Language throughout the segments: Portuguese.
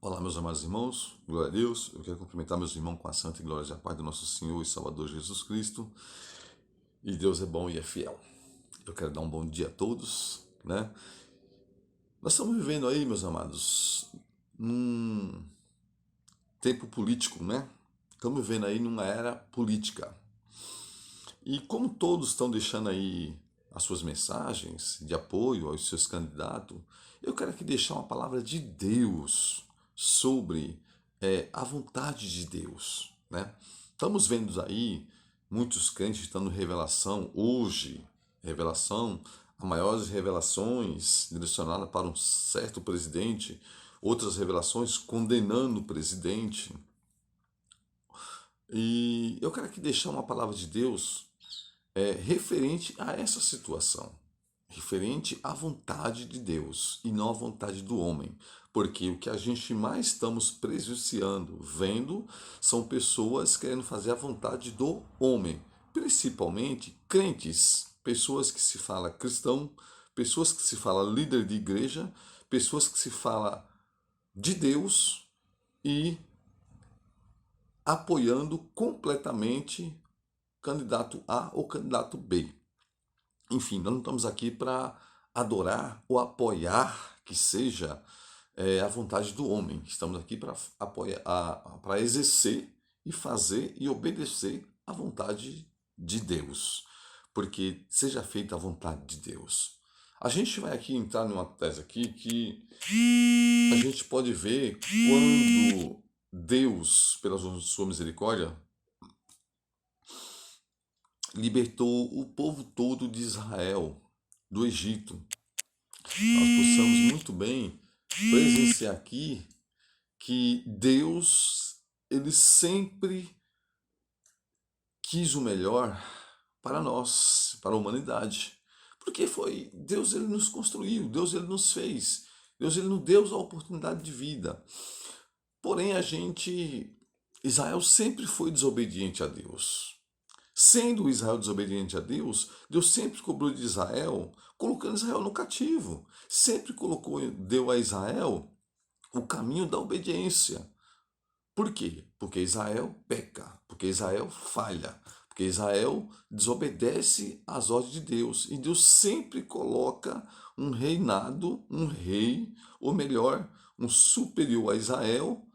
Olá, meus amados irmãos, glória a Deus. Eu quero cumprimentar meus irmãos com a santa e glória e a paz do nosso Senhor e Salvador Jesus Cristo. E Deus é bom e é fiel. Eu quero dar um bom dia a todos, né? Nós estamos vivendo aí, meus amados, num tempo político, né? Estamos vivendo aí numa era política. E como todos estão deixando aí as suas mensagens de apoio aos seus candidatos, eu quero aqui deixar uma palavra de Deus sobre a vontade de Deus, né? Estamos vendo aí muitos crentes dando revelação hoje, revelação, as maiores revelações direcionadas para um certo presidente, outras revelações condenando o presidente. E eu quero aqui deixar uma palavra de Deus referente a essa situação, referente à vontade de Deus e não à vontade do homem. Porque o que a gente mais estamos presenciando, vendo, são pessoas querendo fazer a vontade do homem, principalmente crentes, pessoas que se fala cristão, pessoas que se fala líder de igreja, pessoas que se fala de Deus e apoiando completamente candidato A ou candidato B. Enfim, nós não estamos aqui para adorar ou apoiar que seja a vontade do homem. Estamos aqui para apoiar, para exercer e fazer e obedecer a vontade de Deus. Porque seja feita a vontade de Deus. A gente vai aqui entrar numa tese aqui que a gente pode ver quando Deus, pela sua misericórdia, libertou o povo todo de Israel do Egito. Nós possamos muito bem presenciar aqui que Deus, ele sempre quis o melhor para nós, para a humanidade. Porque foi Deus, ele nos construiu, Deus, ele nos fez, Deus, ele nos deu a oportunidade de vida. Porém, Israel sempre foi desobediente a Deus. Sendo Israel desobediente a Deus, Deus sempre cobrou de Israel, colocando Israel no cativo. Sempre deu a Israel o caminho da obediência. Por quê? Porque Israel peca, porque Israel falha, porque Israel desobedece às ordens de Deus. E Deus sempre coloca um reinado, um rei, ou melhor, um superior a Israel,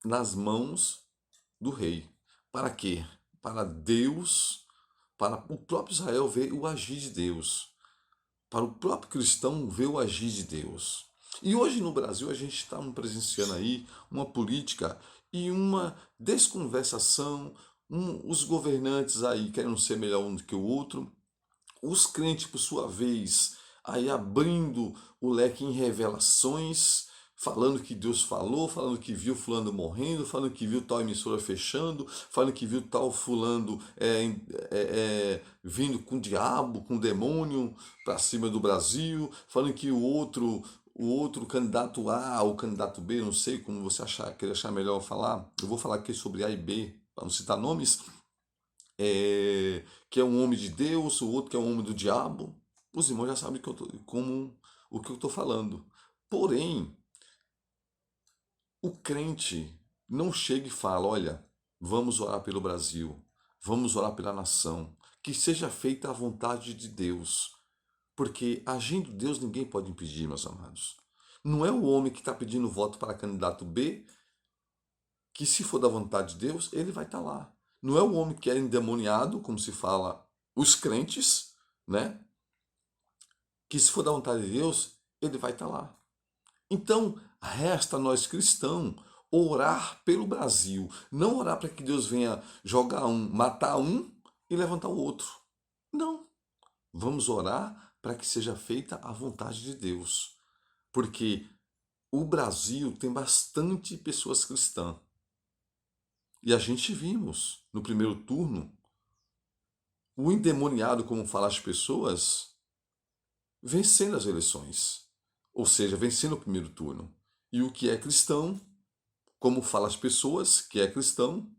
nas mãos do rei. Para quê? Para Deus, para o próprio Israel ver o agir de Deus, para o próprio cristão ver o agir de Deus. E hoje no Brasil a gente está presenciando aí uma política e uma desconversação, os governantes aí querendo ser melhor um do que o outro, os crentes, por sua vez, aí abrindo o leque em revelações, falando que Deus falou, falando que viu fulano morrendo, falando que viu tal emissora fechando, falando que viu tal fulano vindo com o diabo, com o demônio para cima do Brasil, falando que o outro candidato A ou candidato B, não sei como você querer achar melhor falar. Eu vou falar aqui sobre A e B, para não citar nomes, que é um homem de Deus, o outro que é um homem do diabo. Os irmãos já sabem o que eu estou falando. Porém, o crente não chega e fala: olha, vamos orar pelo Brasil, vamos orar pela nação, que seja feita a vontade de Deus. Porque agindo Deus ninguém pode impedir, meus amados. Não é o homem que está pedindo voto para candidato B que, se for da vontade de Deus, ele vai estar lá. Não é o homem que é endemoniado, como se fala os crentes, né? Que, se for da vontade de Deus, ele vai estar lá. Então, resta a nós cristãos orar pelo Brasil, não orar para que Deus venha jogar matar um e levantar o outro. Não. Vamos orar para que seja feita a vontade de Deus. Porque o Brasil tem bastante pessoas cristãs. E a gente vimos no primeiro turno o endemoniado, como falam as pessoas, vencendo as eleições. Ou seja, vencendo o primeiro turno. E o que é cristão, como falam as pessoas que é cristão,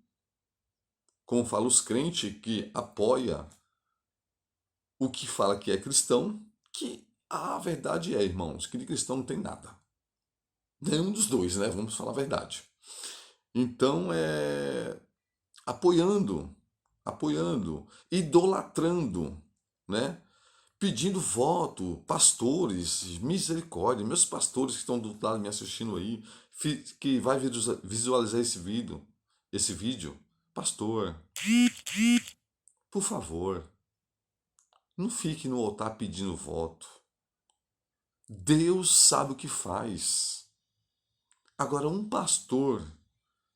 como falam os crentes que apoia o que fala que é cristão, que a verdade é, irmãos, que de cristão não tem nada. Nenhum dos dois, né? Vamos falar a verdade. Então, apoiando, apoiando, idolatrando, né? Pedindo voto, pastores, misericórdia, meus pastores que estão do outro lado me assistindo aí, que vai visualizar esse vídeo, pastor, por favor, não fique no altar pedindo voto. Deus sabe o que faz. Agora, um pastor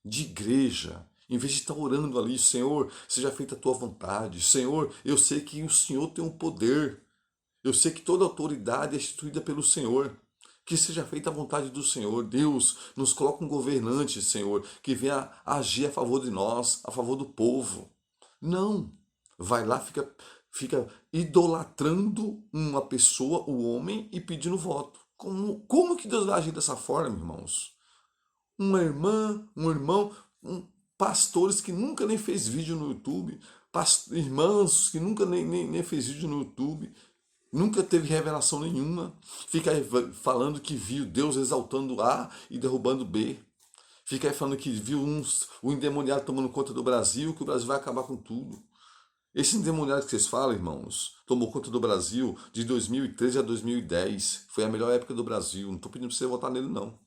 de igreja, em vez de estar orando ali, Senhor, seja feita a tua vontade. Senhor, eu sei que o Senhor tem o poder. Eu sei que toda autoridade é instituída pelo Senhor. Que seja feita a vontade do Senhor. Deus, nos coloca um governante, Senhor, que venha agir a favor de nós, a favor do povo. Não. Vai lá, fica idolatrando uma pessoa, o homem, e pedindo voto. Como que Deus vai agir dessa forma, irmãos? Uma irmã, um irmão, pastores que nunca nem fez vídeo no YouTube, irmãos que nunca nem fez vídeo no YouTube, nunca teve revelação nenhuma, fica aí falando que viu Deus exaltando A e derrubando B, fica aí falando que viu o endemoniado tomando conta do Brasil, que o Brasil vai acabar com tudo. Esse endemoniado que vocês falam, irmãos, tomou conta do Brasil de 2013 a 2010. Foi a melhor época do Brasil. Não estou pedindo para você votar nele, não.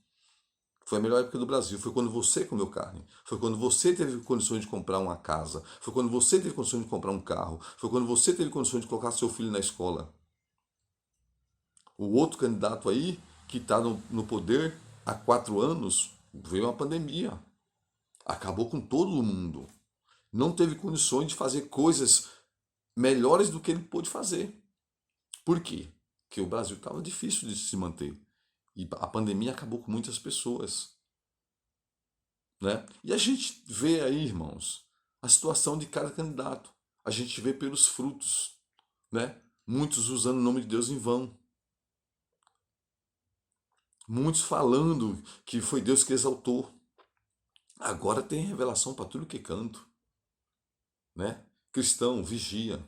Foi a melhor época do Brasil. Foi quando você comeu carne. Foi quando você teve condições de comprar uma casa. Foi quando você teve condições de comprar um carro. Foi quando você teve condições de colocar seu filho na escola. O outro candidato aí, que está no poder há 4 anos, veio uma pandemia. Acabou com todo mundo. Não teve condições de fazer coisas melhores do que ele pôde fazer. Por quê? Porque o Brasil estava difícil de se manter. E a pandemia acabou com muitas pessoas. Né? E a gente vê aí, irmãos, a situação de cada candidato. A gente vê pelos frutos. Né? Muitos usando o nome de Deus em vão. Muitos falando que foi Deus que exaltou. Agora tem revelação para tudo que é canto. Né? Cristão, vigia.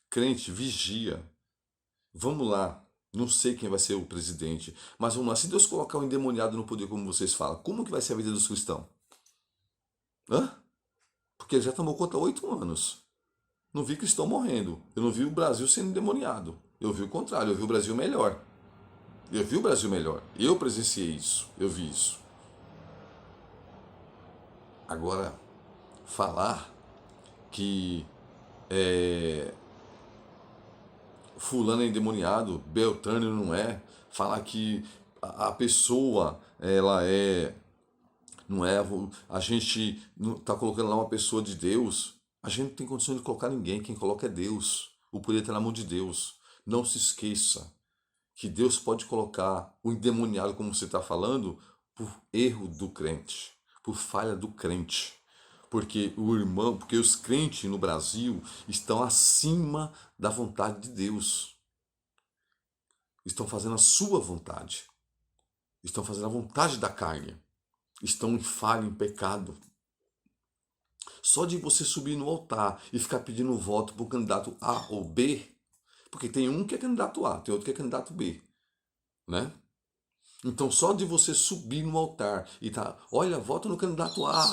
Crente, vigia. Vamos lá. Não sei quem vai ser o presidente, mas vamos lá. Se Deus colocar um endemoniado no poder, como vocês falam, como que vai ser a vida dos cristãos? Hã? Porque ele já tomou conta há 8 anos. Não vi cristão morrendo. Eu não vi o Brasil sendo endemoniado. Eu vi o contrário. Eu vi o Brasil melhor. Eu vi o Brasil melhor. Eu presenciei isso. Eu vi isso. Agora, falar que fulano é endemoniado, Beltrano não é, falar que a pessoa, ela não é, a gente está colocando lá uma pessoa de Deus, a gente não tem condição de colocar ninguém, quem coloca é Deus, o poder está na mão de Deus. Não se esqueça que Deus pode colocar o endemoniado, como você está falando, por erro do crente, por falha do crente. Porque os crentes no Brasil estão acima da vontade de Deus. Estão fazendo a sua vontade. Estão fazendo a vontade da carne. Estão em falha, em pecado. Só de você subir no altar e ficar pedindo voto para o candidato A ou B, porque tem um que é candidato A, tem outro que é candidato B, né? Então só de você subir no altar e olha, vota no candidato A,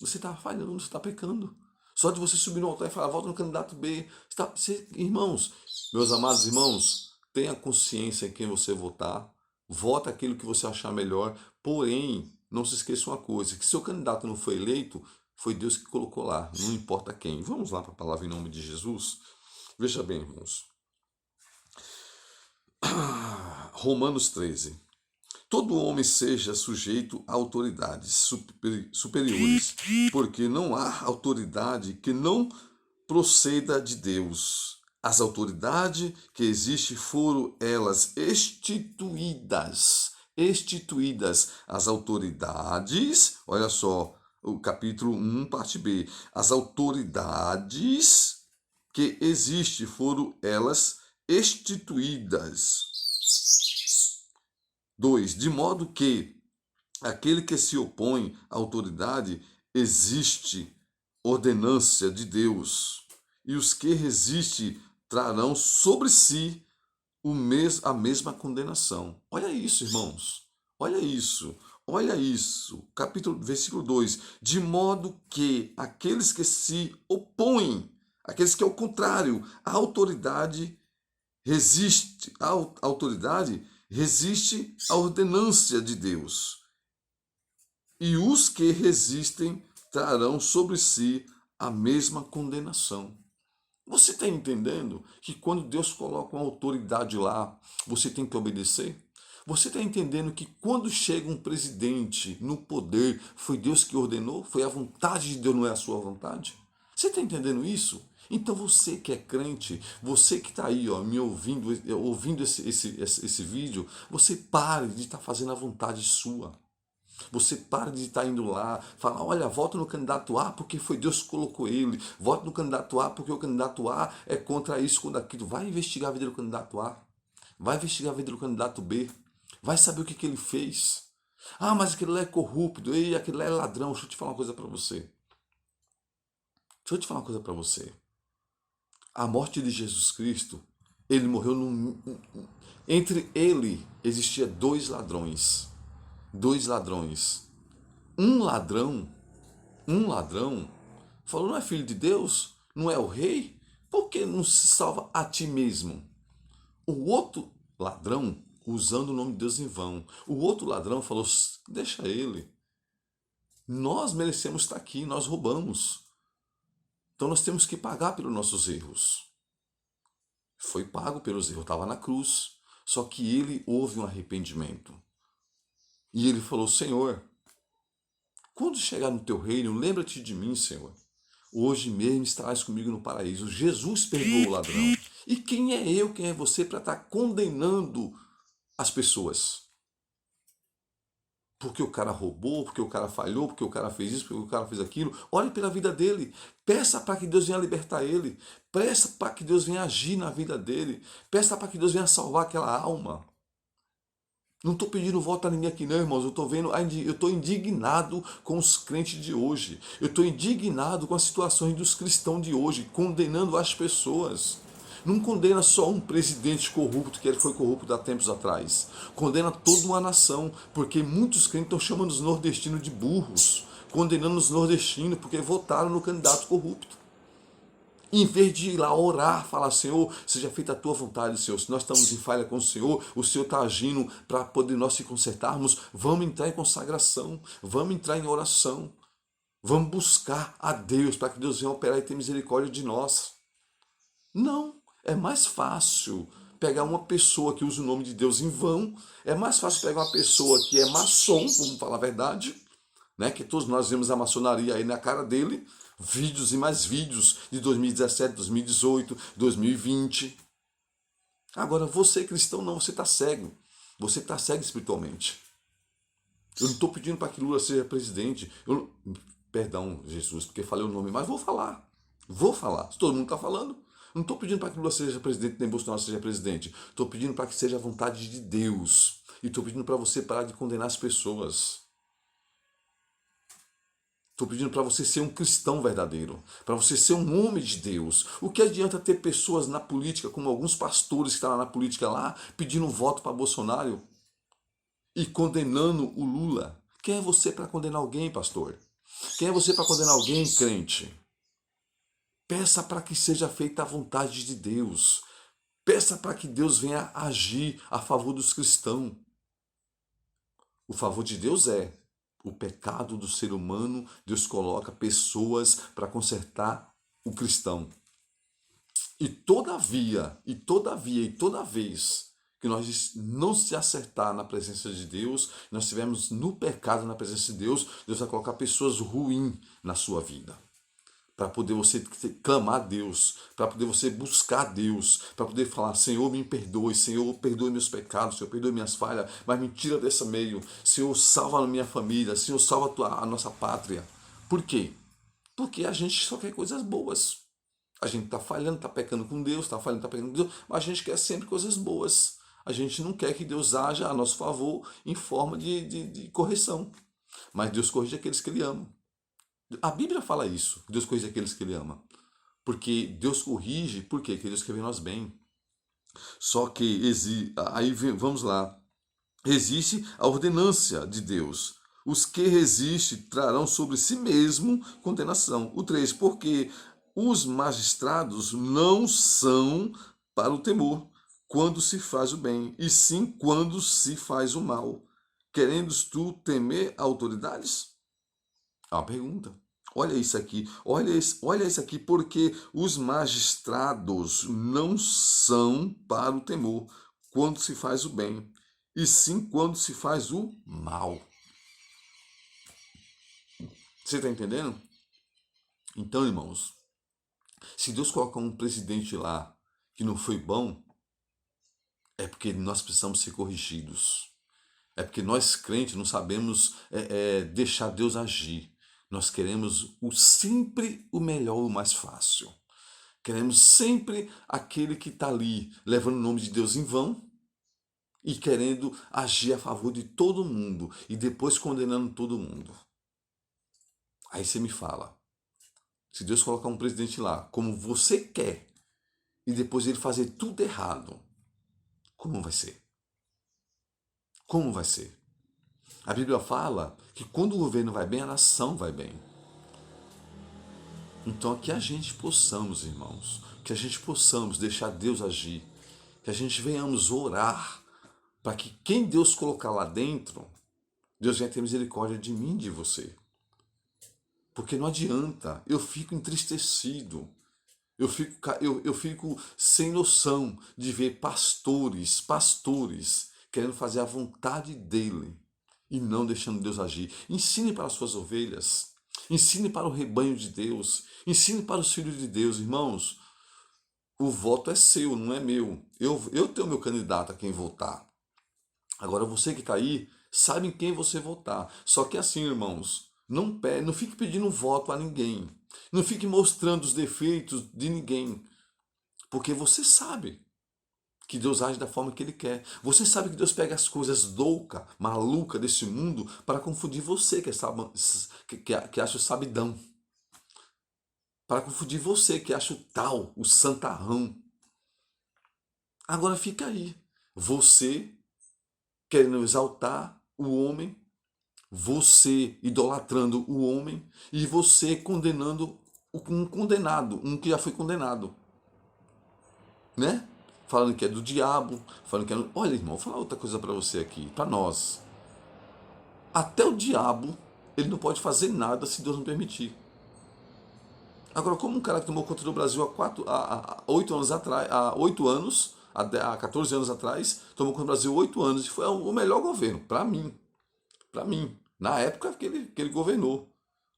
você está falhando, você está pecando. Só de você subir no altar e falar, vota no candidato B, irmãos, meus amados irmãos, tenha consciência em quem você votar, vota aquilo que você achar melhor, porém, não se esqueça uma coisa, que seu candidato não foi eleito, foi Deus que colocou lá, não importa quem. Vamos lá para a palavra em nome de Jesus? Veja bem, irmãos. Romanos 13. Todo homem seja sujeito a autoridades superiores, porque não há autoridade que não proceda de Deus. As autoridades que existem foram elas instituídas. Instituídas. As autoridades, olha só, o capítulo 1, parte B. As autoridades que existem foram elas instituídas. 2. De modo que aquele que se opõe à autoridade existe ordenância de Deus, e os que resistem trarão sobre si a mesma condenação. Olha isso, irmãos. olha isso, versículo 2: de modo que aqueles que se opõem, aqueles que é o contrário, a autoridade resiste à ordenância de Deus, e os que resistem trarão sobre si a mesma condenação. Você está entendendo que quando Deus coloca uma autoridade lá, você tem que obedecer? Você está entendendo que quando chega um presidente no poder, foi Deus que ordenou? Foi a vontade de Deus, não é a sua vontade? Você está entendendo isso? Então você que é crente, você que está aí ó, me ouvindo, ouvindo esse vídeo, você pare de estar fazendo a vontade sua. Você para de estar indo lá, falar, olha, voto no candidato A porque foi Deus que colocou ele. Voto no candidato A porque o candidato A é contra isso, contra aquilo. Vai investigar a vida do candidato A. Vai investigar a vida do candidato B. Vai saber o que ele fez. Ah, mas aquele lá é corrupto, e aquele lá é ladrão. Deixa eu te falar uma coisa para você. Deixa eu te falar uma coisa para você. A morte de Jesus Cristo, ele morreu num... Entre ele existia dois ladrões. Dois ladrões. Um ladrão, um ladrão, falou, não é filho de Deus? Não é o rei? Por que não se salva a ti mesmo? O outro ladrão, usando o nome de Deus em vão, o outro ladrão falou, deixa ele. Nós merecemos estar aqui, nós roubamos. Então nós temos que pagar pelos nossos erros. Foi pago pelos erros, estava na cruz. Só que ele houve um arrependimento. E ele falou, Senhor, quando chegar no teu reino, lembra-te de mim, Senhor. Hoje mesmo estarás comigo no paraíso. Jesus perdoou o ladrão. E quem é eu, quem é você para estar condenando as pessoas? Porque o cara roubou, porque o cara falhou, porque o cara fez isso, porque o cara fez aquilo. Olhe pela vida dele. Peça para que Deus venha libertar ele. Peça para que Deus venha agir na vida dele. Peça para que Deus venha salvar aquela alma. Não estou pedindo voto a ninguém aqui não, irmãos. Eu estou indignado com os crentes de hoje. Eu estou indignado com as situações dos cristãos de hoje, condenando as pessoas. Não condena só um presidente corrupto, que ele foi corrupto há tempos atrás. Condena toda uma nação, porque muitos crentes estão chamando os nordestinos de burros, condenando os nordestinos porque votaram no candidato corrupto. Em vez de ir lá orar, falar, Senhor, seja feita a tua vontade, Senhor. Se nós estamos em falha com o Senhor está agindo para poder nós se consertarmos, vamos entrar em consagração, vamos entrar em oração, vamos buscar a Deus para que Deus venha operar e ter misericórdia de nós. Não, é mais fácil pegar uma pessoa que usa o nome de Deus em vão, é mais fácil pegar uma pessoa que é maçom, vamos falar a verdade, né? Que todos nós vemos a maçonaria aí na cara dele, vídeos e mais vídeos de 2017, 2018, 2020. Agora, você cristão não, você está cego. Você está cego espiritualmente. Eu não estou pedindo para que Lula seja presidente. Perdão, Jesus, porque falei o nome, mas vou falar. Vou falar. Se todo mundo está falando. Não estou pedindo para que Lula seja presidente, nem Bolsonaro seja presidente. Estou pedindo para que seja a vontade de Deus. E estou pedindo para você parar de condenar as pessoas. Estou pedindo para você ser um cristão verdadeiro, para você ser um homem de Deus. O que adianta ter pessoas na política, como alguns pastores que estão na política lá, pedindo voto para Bolsonaro e condenando o Lula? Quem é você para condenar alguém, pastor? Quem é você para condenar alguém, crente? Peça para que seja feita a vontade de Deus. Peça para que Deus venha agir a favor dos cristãos. O favor de Deus é o pecado do ser humano. Deus coloca pessoas para consertar o cristão. E toda vez que nós não se acertar na presença de Deus, nós estivermos no pecado na presença de Deus, Deus vai colocar pessoas ruins na sua vida. Para poder você clamar a Deus, para poder você buscar a Deus, para poder falar, Senhor, me perdoe, Senhor, perdoe meus pecados, Senhor, perdoe minhas falhas, mas me tira desse meio, Senhor, salva a minha família, Senhor, salva a nossa pátria. Por quê? Porque a gente só quer coisas boas. A gente está falhando, está pecando com Deus, está falhando, está pecando com Deus, mas a gente quer sempre coisas boas. A gente não quer que Deus haja a nosso favor em forma de correção. Mas Deus corrige aqueles que Ele ama. A Bíblia fala isso, que Deus corrige aqueles que Ele ama. Porque Deus corrige, por quê? Porque Deus quer ver nós bem. Só que, aí vamos lá. Existe a ordenância de Deus. Os que resistem trarão sobre si mesmo condenação. O 3, porque os magistrados não são para o temor, quando se faz o bem, e sim quando se faz o mal. Querendes tu temer autoridades? É uma pergunta. Olha isso aqui, olha isso aqui, porque os magistrados não são para o temor quando se faz o bem, e sim quando se faz o mal. Você está entendendo? Então, irmãos, se Deus colocar um presidente lá que não foi bom, é porque nós precisamos ser corrigidos. É porque nós crentes não sabemos deixar Deus agir. Nós queremos sempre o melhor, o mais fácil. Queremos sempre aquele que está ali levando o nome de Deus em vão e querendo agir a favor de todo mundo e depois condenando todo mundo. Aí você me fala, se Deus colocar um presidente lá como você quer e depois ele fazer tudo errado, como vai ser? Como vai ser? A Bíblia fala que quando o governo vai bem, a nação vai bem. Então, que a gente possamos, irmãos, que a gente possamos deixar Deus agir, que a gente venhamos orar para que quem Deus colocar lá dentro, Deus venha ter misericórdia de mim e de você. Porque não adianta, eu fico entristecido, eu fico sem noção de ver pastores querendo fazer a vontade dele e não deixando Deus agir. Ensine para as suas ovelhas, ensine para o rebanho de Deus, ensine para os filhos de Deus, irmãos. O voto é seu, não é meu. Eu tenho meu candidato a quem votar. Agora você que está aí, sabe em quem você votar. Só que assim, irmãos, não fique pedindo voto a ninguém. Não fique mostrando os defeitos de ninguém. Porque você sabe que Deus age da forma que Ele quer. Você sabe que Deus pega as coisas loucas, malucas desse mundo para confundir você que acha o sabidão. Para confundir você que acha o tal, o santarrão. Agora fica aí. Você querendo exaltar o homem, você idolatrando o homem e você condenando um condenado, um que já foi condenado, né? Falando que é do diabo, falando que é... Olha, irmão, vou falar outra coisa para você aqui, para nós. Até o diabo, ele não pode fazer nada se Deus não permitir. Agora, como um cara que tomou conta do Brasil há 8 anos atrás, há 8 anos, há 14 anos atrás, tomou conta do Brasil 8 anos e foi o melhor governo, para mim. Para mim, na época que ele governou.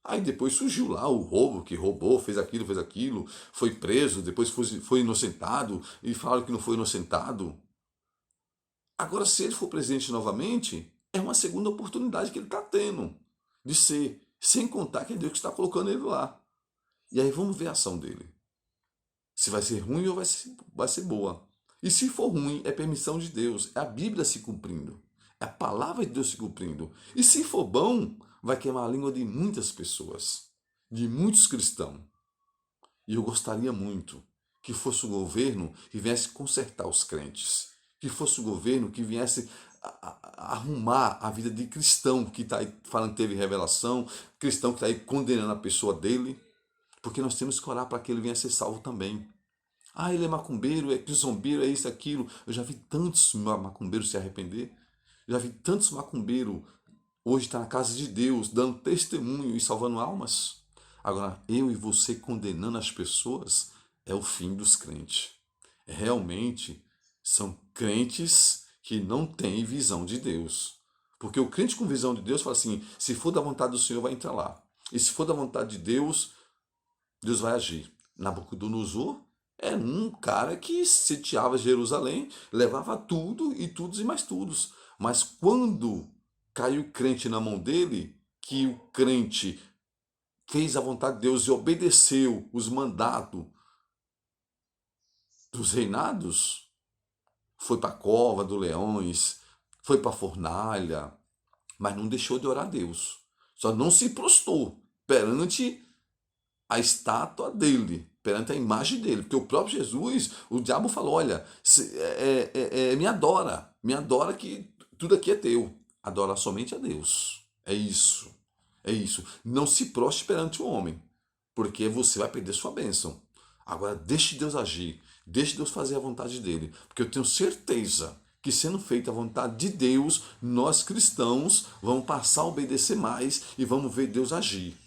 Aí depois surgiu lá o roubo, que roubou, fez aquilo, foi preso, depois foi inocentado e falaram que não foi inocentado. Agora, se ele for presidente novamente, é uma segunda oportunidade que ele está tendo de ser, sem contar que é Deus que está colocando ele lá. E aí vamos ver a ação dele. Se vai ser ruim ou vai ser boa. E se for ruim, é permissão de Deus, é a Bíblia se cumprindo, é a palavra de Deus se cumprindo. E se for bom, vai queimar a língua de muitas pessoas, de muitos cristãos. E eu gostaria muito que fosse o governo que viesse consertar os crentes, que fosse o governo que viesse arrumar a vida de cristão que está aí falando que teve revelação, cristão que está aí condenando a pessoa dele, porque nós temos que orar para que ele venha ser salvo também. Ah, ele é macumbeiro, é quizombeiro, é isso, aquilo. Eu já vi tantos macumbeiros se arrepender. Já vi tantos macumbeiros hoje estar na casa de Deus, dando testemunho e salvando almas. Agora, eu e você condenando as pessoas é o fim dos crentes. Realmente são crentes que não têm visão de Deus. Porque o crente com visão de Deus fala assim: se for da vontade do Senhor, vai entrar lá. E se for da vontade de Deus, Deus vai agir. Nabucodonosor era um cara que sitiava Jerusalém, levava tudo e tudo e mais tudo. Mas quando caiu o crente na mão dele, que o crente fez a vontade de Deus e obedeceu os mandatos dos reinados, foi para a cova dos leões, foi para a fornalha, mas não deixou de orar a Deus. Só não se prostrou perante a estátua dele, perante a imagem dele. Porque o próprio Jesus, o diabo falou: olha, me adora que tudo aqui é teu. Adora somente a Deus. É isso. É isso. Não se prostre perante o homem, porque você vai perder sua bênção. Agora, deixe Deus agir. Deixe Deus fazer a vontade dele. Porque eu tenho certeza que, sendo feita a vontade de Deus, nós cristãos vamos passar a obedecer mais e vamos ver Deus agir.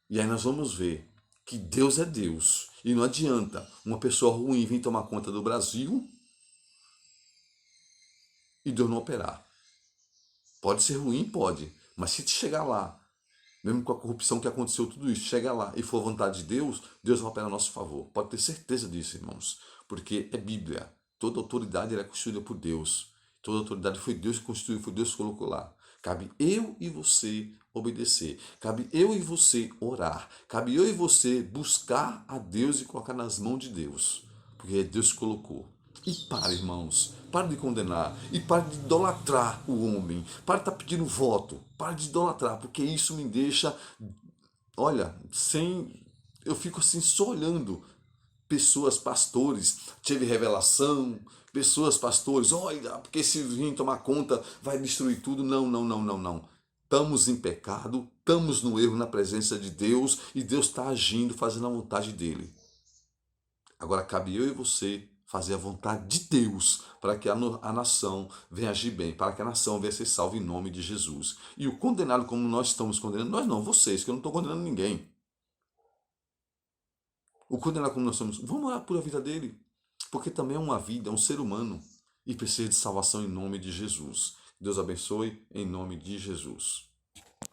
E aí nós vamos ver que Deus é Deus. E não adianta uma pessoa ruim vir tomar conta do Brasil e Deus não operar. Pode ser ruim, pode. Mas se te chegar lá, mesmo com a corrupção que aconteceu, tudo isso, chega lá e for a vontade de Deus, Deus vai operar a nosso favor. Pode ter certeza disso, irmãos. Porque é Bíblia. Toda autoridade é construída por Deus. Toda autoridade foi Deus que construiu, foi Deus que colocou lá. Cabe eu e você obedecer. Cabe eu e você orar. Cabe eu e você buscar a Deus e colocar nas mãos de Deus. Porque é Deus que colocou. E para, irmãos, para de condenar e para de idolatrar o homem, para de estar pedindo voto, para de idolatrar, porque isso me deixa, olha, sem. Eu fico assim só olhando pessoas, pastores, tive revelação, pessoas, pastores, olha, porque se vir tomar conta vai destruir tudo. Não, não, não, não, não. Estamos em pecado, estamos no erro na presença de Deus e Deus está agindo, fazendo a vontade dele. Agora cabe eu e você fazer a vontade de Deus para que a nação venha agir bem, para que a nação venha ser salva em nome de Jesus. E o condenado, como nós estamos condenando, nós não, vocês, que eu não estou condenando ninguém. O condenado, como nós somos, vamos orar por a vida dele, porque também é uma vida, é um ser humano e precisa de salvação em nome de Jesus. Deus abençoe em nome de Jesus.